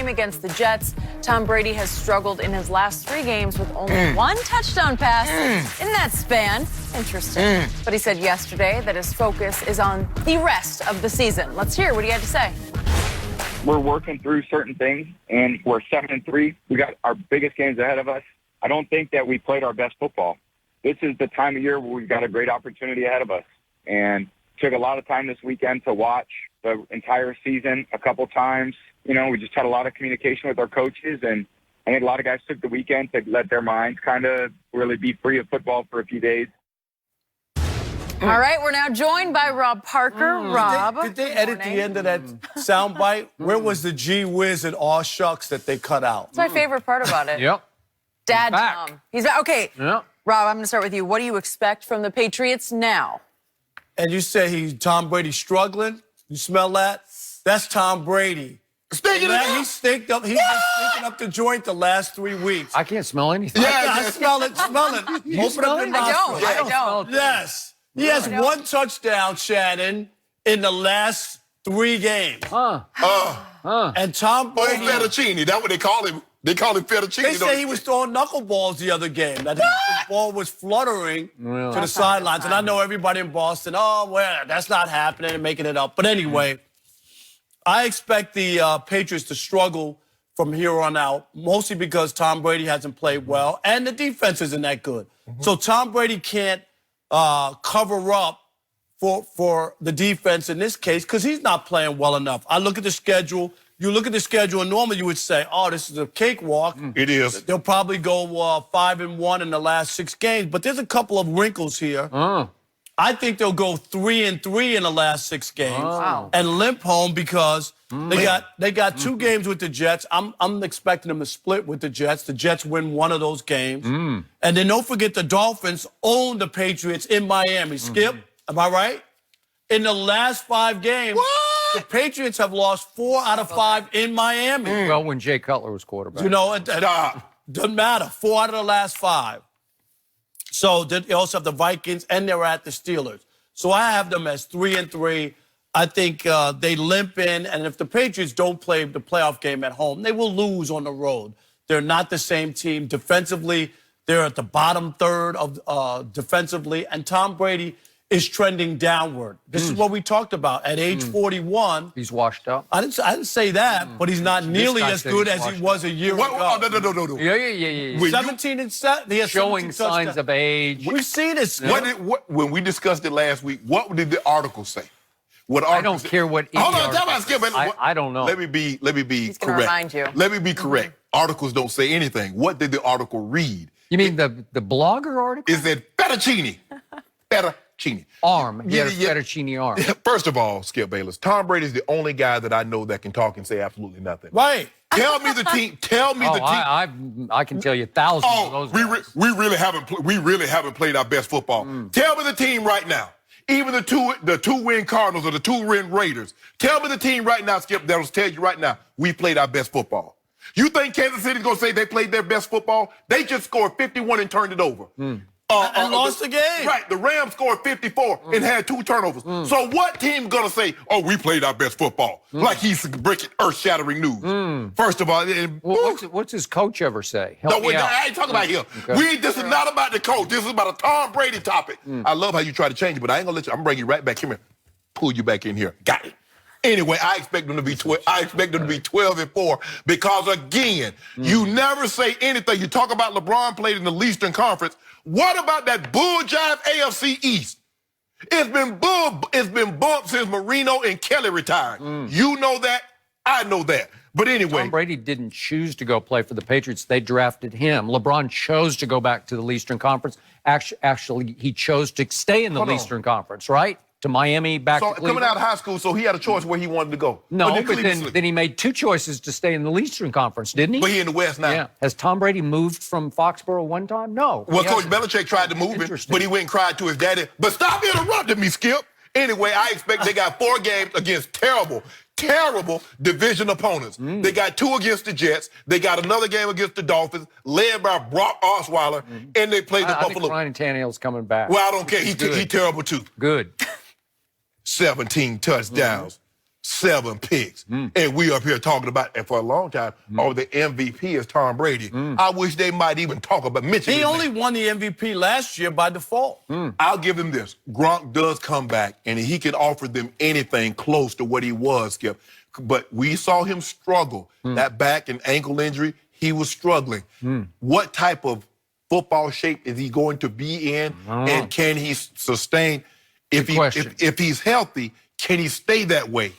game against the Jets. Tom Brady has struggled in his last 3 games with only 1 touchdown pass in that span. Interesting. But he said yesterday that his focus is on the rest of the season. Let's hear what he had to say. We're working through certain things, and we're 7-3. We got our biggest games ahead of us. I don't think that we played our best football. This is the time of year where we've got a great opportunity ahead of us. And took a lot of time this weekend to watch the entire season a couple times. You know, we just had a lot of communication with our coaches, and I think a lot of guys took the weekend to let their minds kind of really be free of football for a few days. All right, we're now joined by Rob Parker. Rob, Did they edit the end of that soundbite? Where was the gee whiz and aw shucks that they cut out? That's my favorite part about it. Yep. Dad He's back. Tom. He's back. Okay, Yep. Rob, I'm going to start with you. What do you expect from the Patriots now? And you say Tom Brady struggling? You smell that? That's Tom Brady. Stinking it up. He's been stinking up the joint the last 3 weeks. I can't smell anything. I smell it. Smell it. Open up smell your it? nostrils. I don't. Yes. He has 1 touchdown, Shannon, in the last 3 games. And Tom Oh, Brady. fettuccine. That's what they call him. They call him fettuccine. They say he was throwing knuckleballs the other game. That his ball was fluttering to the sidelines. And I know everybody in Boston, oh, well, that's not happening and making it up. But anyway, I expect the Patriots to struggle from here on out, mostly because Tom Brady hasn't played well and the defense isn't that good. So Tom Brady can't cover up for the defense in this case because he's not playing well enough. I look at the schedule. You look at the schedule, and normally you would say, oh, this is a cakewalk. It is. They'll probably go 5-1 in the last 6 games, but there's a couple of wrinkles here. I think they'll go 3-3 in the last 6 games and limp home because they got 2 games with the Jets. I'm expecting them to split with the Jets. The Jets win one of those games. And then don't forget the Dolphins own the Patriots in Miami. Skip, am I right? In the last 5 games, the Patriots have lost 4 out of 5 in Miami. Well, when Jay Cutler was quarterback. You know, it doesn't matter. 4 out of the last 5. So they also have the Vikings, and they're at the Steelers. So I have them as 3-3. I think they limp in, and if the Patriots don't play the playoff game at home, they will lose on the road. They're not the same team. Defensively, they're at the bottom third of defensively, and Tom Brady is trending downward. This is what we talked about. At age 41, He's washed up. I didn't say that, but he's not nearly guy as said good he's as he washed was a year ago. No. Yeah. 17 and 7. He has Showing 17 signs touchdowns. of age. We've seen it. When we discussed it last week, what did the article say? What I don't care what. Hold on, article tell me, Skip. says. I don't know. Let me be He's gonna correct. remind you. Let me be correct. Articles don't say anything. What did the article read? You mean the blogger article? Is it fettuccine? Fettuccine. Arm. He had a Yeah. fettuccine arm. First of all, Skip Bayless, Tom Brady is the only guy that I know that can talk and say absolutely nothing. Right. Tell me the team. Tell me the team. I can tell you thousands of those guys. we really haven't played our best football. Tell me the team right now. Even the 2-win Cardinals or the 2-win Raiders. Tell me the team right now, Skip, that'll tell you right now we played our best football. You think Kansas City's gonna say they played their best football? They just scored 51 and turned it over. And lost the game. Right, the Rams scored 54 and had 2 turnovers. So what team gonna say, oh, we played our best football? Like he's breaking earth-shattering news. First of all, Well, what's his coach ever say? Help me out. I ain't talking about him. Okay. This is not about the coach. This is about a Tom Brady topic. I love how you try to change it, but I ain't gonna let you. I'm gonna bring you right back here. Pull you back in here. Got it. Anyway, I expect them to be 12-4 because again, you never say anything. You talk about LeBron played in the Eastern Conference. What about that bull jive AFC East? It's been bumped since Marino and Kelly retired. You know that. I know that. But anyway. Tom Brady didn't choose to go play for the Patriots. They drafted him. LeBron chose to go back to the Eastern Conference. Actually, he chose to stay in the Eastern Conference, right? To Miami, back to Cleveland. Coming out of high school, so he had a choice where he wanted to go. No, but then he made 2 choices to stay in the Eastern Conference, didn't he? But he in the West now. Yeah. Has Tom Brady moved from Foxborough one time? No. Well, Coach Belichick tried to move him, but he went and cried to his daddy. But stop interrupting me, Skip. Anyway, I expect they got 4 games against terrible division opponents. They got 2 against the Jets. They got another game against the Dolphins, led by Brock Osweiler, and they played the I Buffalo. think Ryan Tannehill's coming back. Well, I don't care. He terrible too. Good. 17 touchdowns. 7 picks. And we up here talking about, and for a long time, the MVP is Tom Brady. I wish they might even talk about mentioning He only won the MVP last year by default. I'll give him this. Gronk does come back, and he can offer them anything close to what he was, Skip. But we saw him struggle. That back and ankle injury, he was struggling. What type of football shape is he going to be in, and can he sustain? If he's healthy, can he stay that way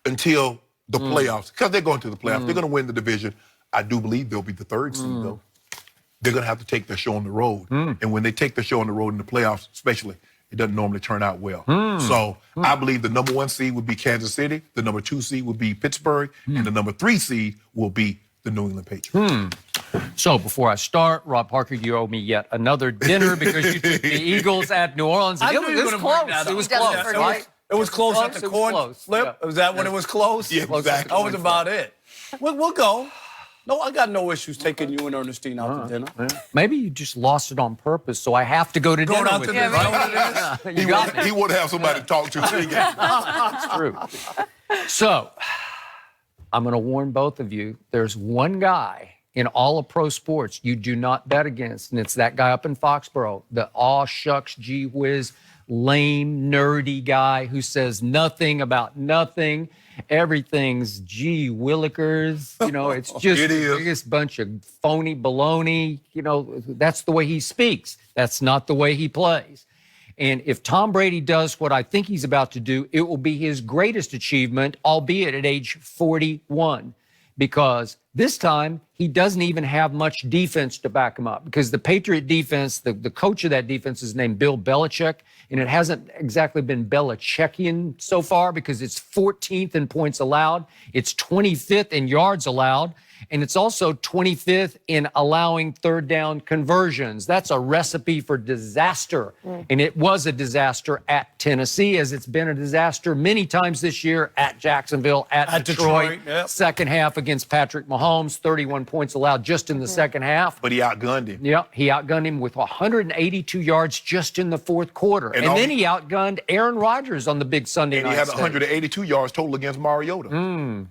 until the playoffs? Because they're going to the playoffs. They're going to win the division. I do believe they'll be the 3rd seed, though. They're going to have to take their show on the road. And when they take the show on the road in the playoffs, especially, it doesn't normally turn out well. So I believe the number 1 seed would be Kansas City, the number 2 seed would be Pittsburgh, and the number 3 seed will be the New England Patriots. So before I start, Rob Parker, you owe me yet another dinner because you took the Eagles at New Orleans. I It knew you was were gonna bring close. that It up. was He doesn't close, forget. right? It was close at the It was coin close. flip. Yeah. Was that when it was close? Yeah, exactly. That was about it. We'll go. No, I got no issues taking you and Ernestine out to dinner. Maybe you just lost it on purpose, so I have to go to dinner out with to you. dinner. Is that what it is? You got me. He would have somebody to talk to. It's true. So, I'm going to warn both of you. There's one guy in all of pro sports you do not bet against, and it's that guy up in Foxborough, the aw shucks, gee whiz, lame, nerdy guy who says nothing about nothing. Everything's gee willikers. You know, it's just It is. the biggest bunch of phony baloney. You know, that's the way he speaks. That's not the way he plays. And if Tom Brady does what I think he's about to do, it will be his greatest achievement, albeit at age 41, because this time he doesn't even have much defense to back him up, because the Patriot defense, the coach of that defense is named Bill Belichick, and it hasn't exactly been Belichickian so far because it's 14th in points allowed, it's 25th in yards allowed, and it's also 25th in allowing 3rd down conversions. That's a recipe for disaster. And it was a disaster at Tennessee, as it's been a disaster many times this year at Jacksonville, at Detroit. Yep. Second half against Patrick Mahomes, 31 points allowed just in the second half. But he outgunned him. Yeah, he outgunned him with 182 yards just in the 4th quarter. And all- then he outgunned Aaron Rodgers on the big Sunday And night he had stage. 182 yards total against Mariota.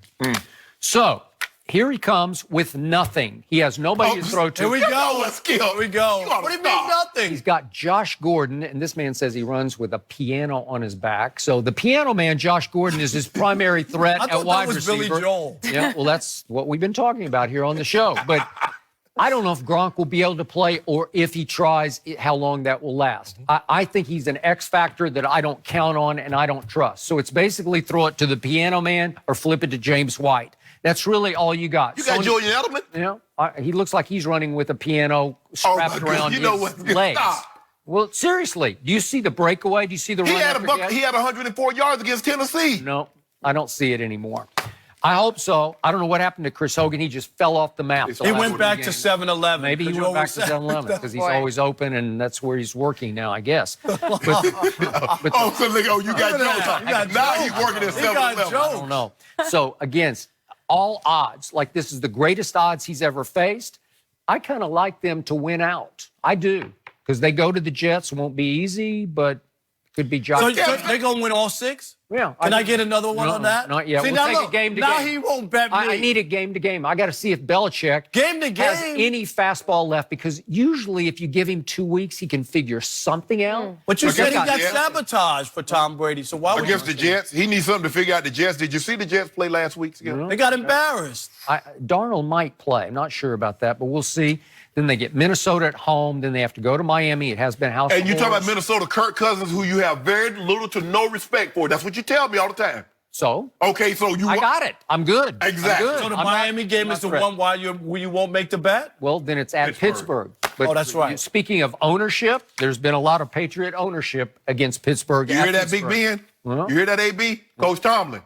So, here he comes with nothing. He has nobody to throw to. Here we You go. know what, Skip? Here we go. You oughta What do you stop. mean nothing? He's got Josh Gordon, and this man says he runs with a piano on his back. So the piano man, Josh Gordon, is his primary threat I at thought wide that was receiver. Billy Joel. Yeah, well, that's what we've been talking about here on the show. But I don't know if Gronk will be able to play, or if he tries, how long that will last. I think he's an X factor that I don't count on and I don't trust. So it's basically throw it to the piano man or flip it to James White. That's really all you got. You got Julian Edelman? You know, he looks like he's running with a piano strapped my around God. You know his what? legs. Stop. Well, seriously, do you see the breakaway? Do you see the He run? had, after catch? he had 104 yards against Tennessee. No, I don't see it anymore. I hope so. I don't know what happened to Chris Hogan. He just fell off the map. the He last went two back to games. 7-Eleven. Maybe he went back to 7-Eleven because he's Boy. always open, and that's where he's working now, I guess. But Oh, so look, you got Joe. You got Now Joe. he's working at He got 7-Eleven. Joe. I don't know. So, against all odds, like this is the greatest odds he's ever faced, I kind of like them to win out. I do, because they go to the Jets. Won't be easy, but could be Josh. So they're going to win all 6? Yeah. Can I get another one No, on that? not yet. See, We'll now take it look, game to now game. he won't bet me. I need it game to game. I got to see if Belichick Game to has game? any fastball left, because usually if you give him 2 weeks, he can figure something out. But you said he got Yeah. sabotaged for Tom Brady, so why would Against the Jets, he needs something to figure out the Jets. Did you see the Jets play last week? Skip? They got embarrassed. Darnold might play. I'm not sure about that, but we'll see. Then they get Minnesota at home. Then they have to go to Miami. It has been house And of you talk about horrors. Minnesota, Kirk Cousins, who you have very little to no respect for. That's what you tell me all the time. So Okay, so you I got it. I'm good. Exactly. I'm good. So the I'm not- Miami game I'm is the not one why you won't make the bet? Well, then it's at Pittsburgh. But Oh, that's right. Speaking of ownership, there's been a lot of Patriot ownership against Pittsburgh. You at hear that, Big Pittsburgh. Ben? You hear that, AB? Coach Tomlin.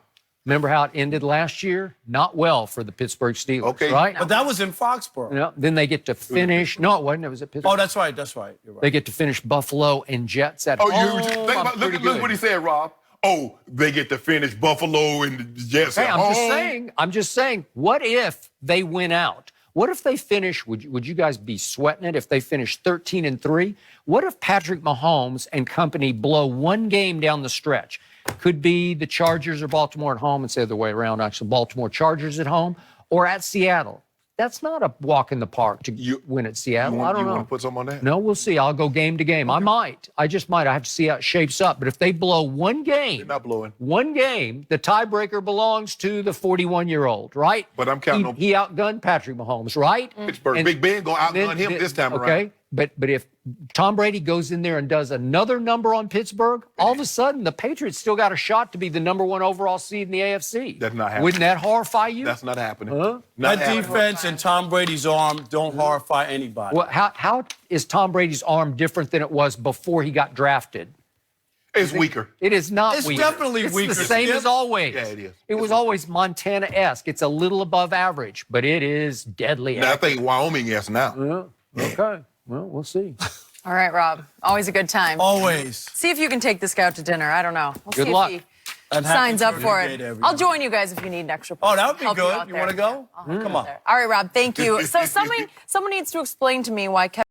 Remember how it ended last year? Not well for the Pittsburgh Steelers, Okay. right? But that was in Foxborough. You know, then they get to finish. No, it wasn't. It was at Pittsburgh. Oh, that's right. That's right. You're right. They get to finish Buffalo and Jets at Oh, home. you think about, I'm look, pretty look good. what he said, Rob. Oh, they get to finish Buffalo and the Jets Hey, at I'm home. just saying. What if they win out? What if they finish, would you guys be sweating it if they finish 13-3? What if Patrick Mahomes and company blow one game down the stretch? Could be the Chargers or Baltimore at home, instead of the way around, actually, Baltimore Chargers at home or at Seattle. That's not a walk in the park to win at Seattle. I don't know. You want to put something on that? No, we'll see. I'll go game to game. Okay. I just might. I have to see how it shapes up. But if they blow one game, they're not blowing. One game, the tiebreaker belongs to the 41-year-old, right? But I'm counting on. He outgunned Patrick Mahomes, right? Pittsburgh. And Big Ben going to outgun him this time around. Okay. But if Tom Brady goes in there and does another number on Pittsburgh, all of a sudden the Patriots still got a shot to be the #1 overall seed in the AFC. That's not happening. Wouldn't that horrify you? That's not happening. Huh? That defense and Tom Brady's arm don't horrify anybody. Well, how is Tom Brady's arm different than it was before he got drafted? It's weaker. It is not It's weaker. definitely weaker. It's the same as always. Yeah, it is. It was always Montana-esque. It's a little above average, but it is deadly. Now, I think Wyoming-esque now. Yeah. Okay. Well, we'll see. All right, Rob. Always a good time. Always. See if you can take this guy out to dinner. I don't know. We'll Good see luck. if he And happy signs up for birthday it. to everyone. I'll join you guys if you need an extra. Oh, that would be Help good. out You there. want to go? I'll help Come you on. there. All right, Rob. Thank you. So someone needs to explain to me why Kevin